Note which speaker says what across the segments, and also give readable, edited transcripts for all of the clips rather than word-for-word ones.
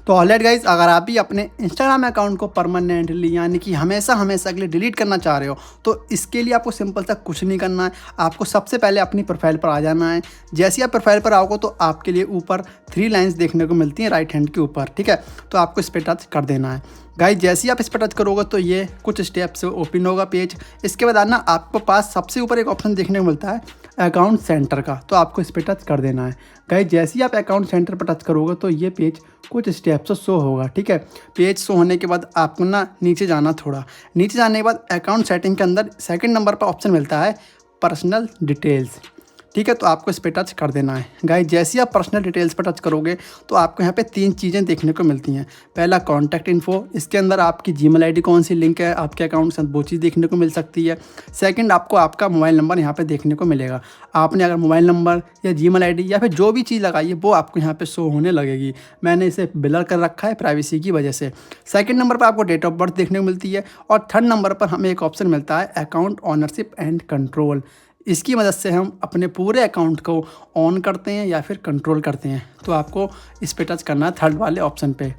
Speaker 1: तो alright guys, अगर आप भी अपने इंस्टाग्राम अकाउंट को परमानेंटली यानी कि हमेशा हमेशा के लिए डिलीट करना चाह रहे हो, तो इसके लिए आपको सिंपल सा कुछ नहीं करना है। आपको सबसे पहले अपनी प्रोफाइल पर आ जाना है। जैसे ही आप प्रोफाइल पर आओगे तो आपके लिए ऊपर 3 लाइन्स देखने को मिलती हैं राइट हैंड के ऊपर, ठीक है। तो आपको इस पर टच कर देना है गाइस। जैसे ही आप इस पर टच करोगे तो ये कुछ स्टेप से ओपन होगा पेज। इसके बाद आना आपको पास सबसे ऊपर एक ऑप्शन देखने को मिलता है अकाउंट सेंटर का, तो आपको इस पर टच कर देना है गाइस। जैसे ही आप अकाउंट सेंटर पर टच करोगे तो ये पेज कुछ स्टेप से शो होगा, ठीक है। पेज शो होने के बाद आपको ना नीचे जाना, थोड़ा नीचे जाने के बाद अकाउंट सेटिंग के अंदर सेकंड नंबर पर ऑप्शन मिलता है पर्सनल डिटेल्स, ठीक है। तो आपको इस पर टच कर देना है गाइस। जैसे ही आप पर्सनल डिटेल्स पर टच करोगे तो आपको यहाँ पे 3 चीज़ें देखने को मिलती हैं। पहला कॉन्टैक्ट इन्फो, इसके अंदर आपकी जीमेल आईडी कौन सी लिंक है आपके अकाउंट से, वो चीज़ देखने को मिल सकती है। सेकंड, आपको आपका मोबाइल नंबर यहाँ पे देखने को मिलेगा। आपने अगर मोबाइल नंबर या जीमेल आईडी या फिर जो भी चीज़ लगाई है वो आपको यहाँ पे शो होने लगेगी। मैंने इसे ब्लर कर रखा है प्राइवेसी की वजह से। सेकंड नंबर पर आपको डेट ऑफ बर्थ देखने को मिलती है। और थर्ड नंबर पर हमें एक ऑप्शन मिलता है अकाउंट ऑनरशिप एंड कंट्रोल। इसकी मदद से हम अपने पूरे अकाउंट को ऑन करते हैं या फिर कंट्रोल करते हैं। तो आपको इस पे टच करना है थर्ड वाले ऑप्शन पे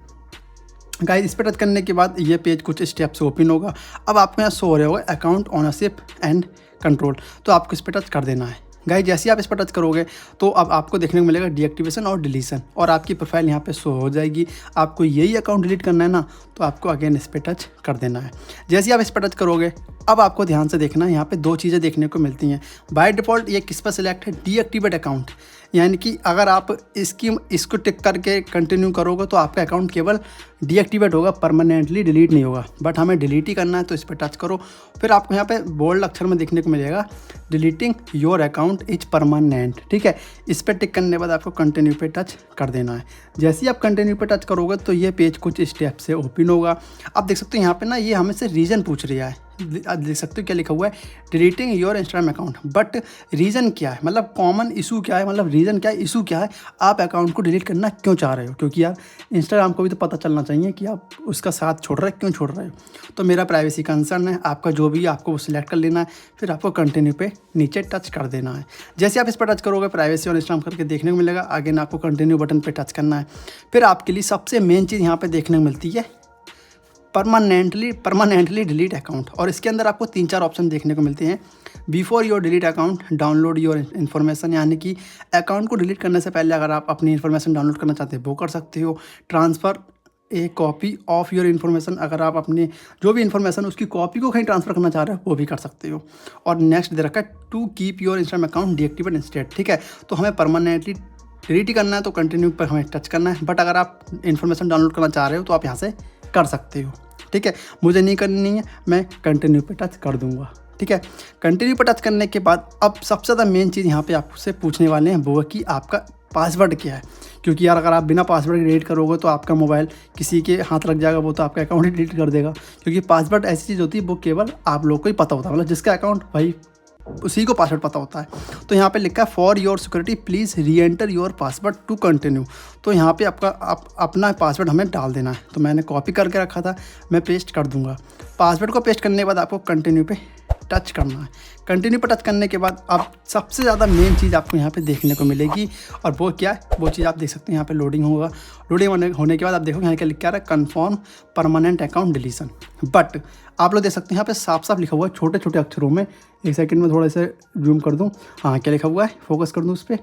Speaker 1: गाइस। इस पे टच करने के बाद ये पेज कुछ स्टेप से ओपन होगा। अब आपको यहाँ शो हो रहा होगा अकाउंट ऑनरशिप एंड कंट्रोल, तो आपको इस पे टच कर देना है गाइस। जैसे ही आप इस पर टच करोगे तो अब आपको देखने को मिलेगा डीएक्टिवेशन और डिलीशन, और आपकी प्रोफाइल यहाँ पे शो हो जाएगी। आपको यही अकाउंट डिलीट करना है ना, तो आपको अगेन इस पर टच कर देना है। जैसे ही आप इस पर टच करोगे अब आपको ध्यान से देखना है, यहाँ पे 2 चीज़ें देखने को मिलती हैं। बाय डिफ़ॉल्ट ये किस पर सिलेक्ट है, डीएक्टिवेट अकाउंट, यानी कि अगर आप इसको टिक करके कंटिन्यू करोगे तो आपका अकाउंट केवल डीएक्टिवेट होगा, परमानेंटली डिलीट नहीं होगा। बट हमें डिलीट ही करना है तो इस पर टच करो। फिर आपको यहाँ पे बोल्ड अक्षर में देखने को मिलेगा deleting your account is permanent, ठीक है। इस पर टिक करने के बाद आपको कंटिन्यू पे टच कर देना है। जैसे ही आप कंटिन्यू पे टच करोगे तो ये पेज कुछ स्टेप से ओपन होगा। आप देख सकते हो यहाँ पे ना ये हमें से रीज़न पूछ रहा है। देख सकते हो क्या लिखा हुआ है, deleting your Instagram account. But reason क्या है, मतलब कॉमन इशू क्या है, मतलब रीज़न क्या है, इशू क्या है, आप अकाउंट को डिलीट करना क्यों चाह रहे हो। क्योंकि यार इंस्टाग्राम को भी तो पता चलना चाहिए कि आप उसका साथ छोड़ रहे हो, क्यों छोड़ रहे हो। तो मेरा प्राइवेसी कंसर्न है, आपका जो भी आपको वो सिलेक्ट कर लेना है। फिर आपको कंटिन्यू पे नीचे टच कर देना है। जैसे आप इस पर टच करोगे प्राइवेसी और इंस्टाग्राम करके देखने को मिलेगा। अगेन आपको कंटिन्यू बटन पे टच करना है। फिर आपके लिए सबसे मेन चीज़ यहाँ पे देखने को मिलती है परमानेंटली डिलीट अकाउंट, और इसके अंदर आपको 3-4 ऑप्शन देखने को मिलते हैं। Before your delete account download your information, यानी कि अकाउंट को डिलीट करने से पहले अगर आप अपनी इन्फॉर्मेशन डाउनलोड करना चाहते हो वो कर सकते हो। Transfer A copy of your information, अगर आप अपने जो भी इन्फॉर्मेशन उसकी कॉपी को कहीं ट्रांसफ़र करना चाह रहे हो वो भी कर सकते हो। और नेक्स्ट दे रखा है to keep your Instagram account deactivate instead, ठीक है। तो हमें परमानेंटली डिलीट ही करना है तो कंटिन्यू पर हमें टच करना है। बट अगर आप इन्फॉर्मेशन डाउनलोड करना चाह रहे हो तो आप यहाँ से कर सकते हो, ठीक है। मुझे नहीं करनी है, मैं कंटिन्यू पे टच कर दूंगा, ठीक है। कंटिन्यू पे टच करने के बाद अब सबसे ज़्यादा मेन चीज़ यहाँ पे आपसे पूछने वाले हैं वो है कि आपका पासवर्ड क्या है। क्योंकि यार अगर आप बिना पासवर्ड डिलीट करोगे तो आपका मोबाइल किसी के हाथ लग जाएगा, वो तो आपका अकाउंट ही डिलीट कर देगा। क्योंकि पासवर्ड ऐसी चीज़ होती है वो केवल आप लोग को ही पता होता है, मतलब जिसका अकाउंट भाई उसी को पासवर्ड पता होता है। तो यहाँ पे लिखा है for your security please reenter your password to continue. तो यहाँ पे अपना पासवर्ड हमें डाल देना है। तो मैंने कॉपी करके रखा था, मैं पेस्ट कर दूंगा। पासवर्ड को पेस्ट करने के बाद आपको कंटिन्यू पे टच करना है। कंटिन्यू पर टच करने के बाद अब सबसे ज़्यादा मेन चीज़ आपको यहाँ पे देखने को मिलेगी, और वो क्या है, वो चीज़ आप देख सकते हैं। यहाँ पे लोडिंग होगा। लोडिंग होने के बाद आप देखो यहाँ क्या लिखा रहा है, confirm permanent account deletion. But आप लोग देख सकते हैं यहाँ पे साफ साफ लिखा हुआ है छोटे छोटे अक्षरों में। एक सेकंड में थोड़ा सा जूम कर दूँ, हाँ क्या लिखा हुआ है, फोकस कर दूँ उस पर।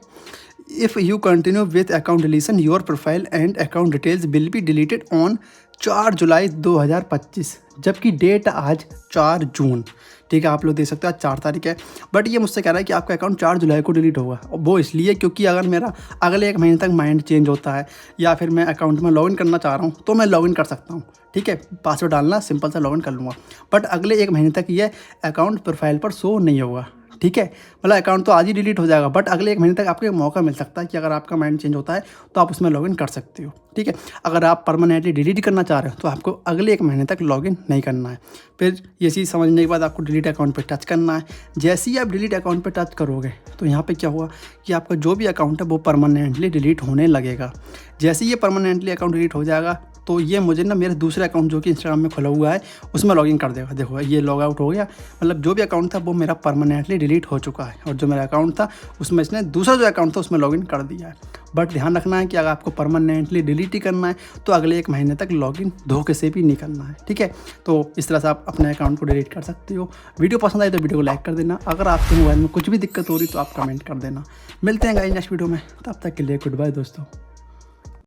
Speaker 1: If you continue with account deletion your profile and account details will be deleted on 4 जुलाई 2025, जबकि डेट आज 4 जून, ठीक है। आप लोग देख सकते हैं आज 4 तारीख है। बट ये मुझसे कह रहा है कि आपका अकाउंट 4 जुलाई को डिलीट होगा। वो इसलिए क्योंकि अगर मेरा अगले 1 महीने तक माइंड चेंज होता है या फिर मैं अकाउंट में लॉगिन करना चाह रहा हूँ तो मैं लॉगिन कर सकता हूँ, ठीक है। पासवर्ड डालना सिंपल सा लॉगिन कर लूँगा। बट अगले 1 महीने तक ये अकाउंट प्रोफाइल पर शो नहीं होगा, ठीक है। मतलब अकाउंट तो आज ही डिलीट हो जाएगा, बट अगले 1 महीने तक आपको एक मौका मिल सकता है कि अगर आपका माइंड चेंज होता है तो आप उसमें लॉगिन कर सकते हो, ठीक है। अगर आप परमानेंटली डिलीट करना चाह रहे हो तो आपको अगले 1 महीने तक लॉगिन नहीं करना है। फिर ये चीज़ समझने के बाद आपको डिलीट अकाउंट पे टच करना है। जैसे ही आप डिलीट अकाउंट पे टच करोगे तो यहाँ पे क्या हुआ कि आपका जो भी अकाउंट है वो परमानेंटली डिलीट होने लगेगा। जैसे ही ये परमानेंटली अकाउंट डिलीट हो जाएगा तो ये मुझे ना मेरे दूसरे अकाउंट जो कि इंस्टाग्राम में खुला हुआ है उसमें लॉगिन कर देगा। देखो ये लॉग आउट हो गया, मतलब जो भी अकाउंट था वो मेरा परमानेंटली डिलीट हो चुका है, और जो मेरा अकाउंट था उसमें इसने दूसरा जो अकाउंट था उसमें लॉगिन कर दिया है। बट ध्यान रखना है कि अगर आपको परमानेंटली डिलीट ही करना है तो अगले 1 महीने तक लॉगिन धोखे से भी नहीं करना है, ठीक है। तो इस तरह से आप अपने अकाउंट को डिलीट कर सकते हो। वीडियो पसंद आई तो वीडियो को लाइक कर देना। अगर आपके मोबाइल में कुछ भी दिक्कत हो रही तो आप कमेंट कर देना। मिलते हैं गाइस नेक्स्ट वीडियो में, तब तक के लिए गुड बाय दोस्तों।